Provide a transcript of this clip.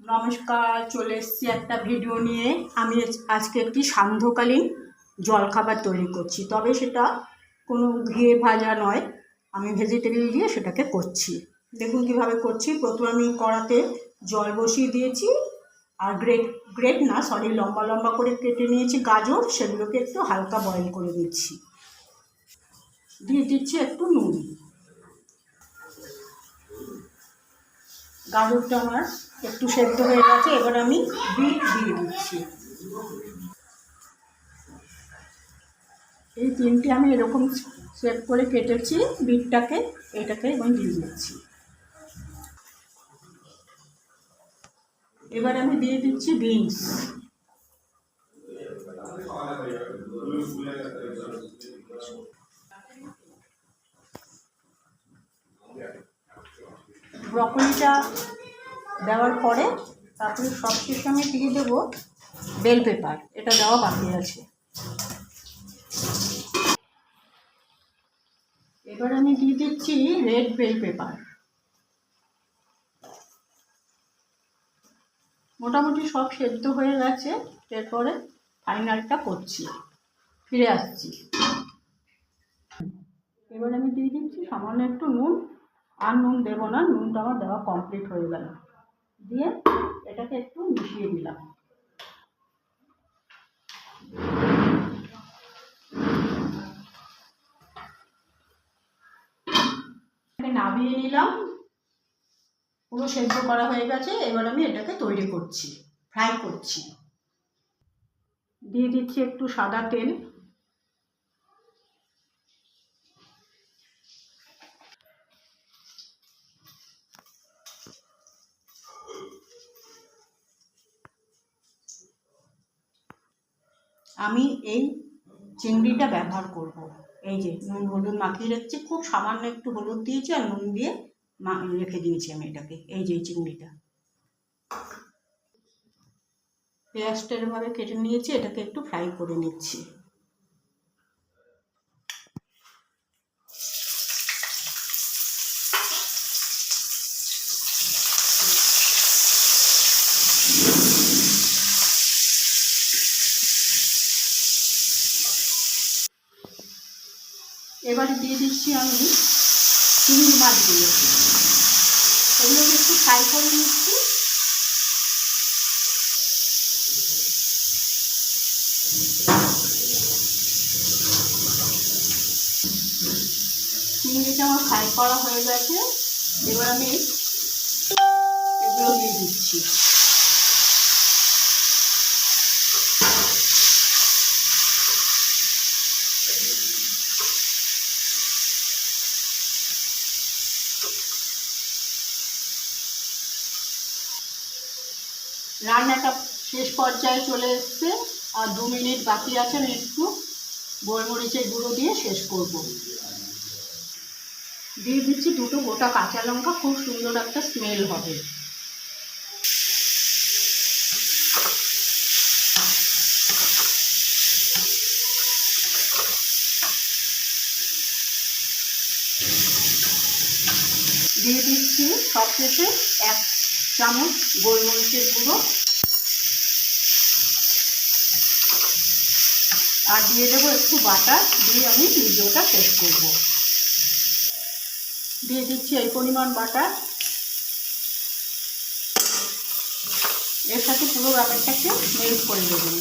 নমস্কার, চলে এসেছি একটা ভিডিও নিয়ে। আমি আজকে একটি সান্ধ্যকালীন জলখাবার তৈরি করছি, তবে সেটা কোনো ঘিয়ে ভাজা নয়, আমি ভেজিটেবল দিয়ে সেটাকে করছি। দেখুন কিভাবে করছি। প্রথমে আমি কড়াতে জল বসিয়ে দিয়েছি, আর লম্বা লম্বা করে কেটে নিয়েছি গাজর, সেগুলোকে একটু হালকা বয়েল করে দিচ্ছি। দিয়ে দিচ্ছি একটু নুন। গাজরটা আমার একটু সেদ্ধ হয়ে গেছে, এবার আমি বিট দিয়ে দিচ্ছি। এই তিনটে আমি এরকম শেপ করে কেটেছি বিটটাকে, এটাকে আমি দিয়ে দিচ্ছি। এবার আমি দিয়ে দিচ্ছি বিনস। ব্রকলিটা দেওয়ার পরে তারপরে সবশেষে আমি দিয়ে দেবো বেল পেপার, এটা দেওয়া বাকি আছে। এবার আমি দিয়ে দিচ্ছি রেড বেল পেপার। মোটামুটি সব সেদ্ধ হয়ে গেছে, এরপরে ফাইনালটা করছি, ফিরে আসছি। এবার আমি দিয়ে দিচ্ছি সামান্য একটু নুন, আর নুন দেবো না, নুনটা আমার দেওয়া কমপ্লিট হয়ে গেল। দিয়ে এটাকে একটু মিশিয়ে দিলাম। নামিয়ে নিলাম, পুরো সেদ্ধ করা হয়ে গেছে। এবার আমি এটাকে তৈরি করছি, ফ্রাই করছি। দিয়ে দিচ্ছি একটু সাদা তেল। আমি এই চিংড়িটা ব্যবহার করব। এই যে নুন হলুদ মাখিয়ে রেখেছি, খুব সামান্য একটু হলুদ দিয়েছি আর নুন দিয়ে রেখে দিয়েছি আমি এটাকে। এই যে চিংড়িটা, পেঁয়াজটা এরভাবে কেটে নিয়েছি, এটাকে একটু ফ্রাই করে নিচ্ছি। এবারে দিয়ে দিচ্ছি আমি চিংড়ি মাছগুলো, এগুলোকে একটু ফ্রাই করে নিচ্ছি। চিংড়িটা আমার ফ্রাই করা হয়ে গেছে, এবার আমি এগুলো দিয়ে দিচ্ছি। রান্নাটা শেষ পর্যায়ে চলে এসছে, আর 2 মিনিট বাকি আছে। আমি একটু গোলমরিচের গুঁড়ো দিয়ে শেষ করব। দিয়ে দিচ্ছি 2টো গোটা কাঁচা লঙ্কা, খুব সুন্দর একটা স্মেল হবে। দিয়ে দিচ্ছি সবশেষে 1 চামচ গোলমরিচের গুঁড়ো, আর দিয়ে দেবো একটু বাটার। দিয়ে আমি ভিডিওটা শেষ করব। দিয়ে দিচ্ছি এই পরিমাণ বাটার। এর সাথে পুরো ব্যাপারটাকে মেল্ট করে দেবেন।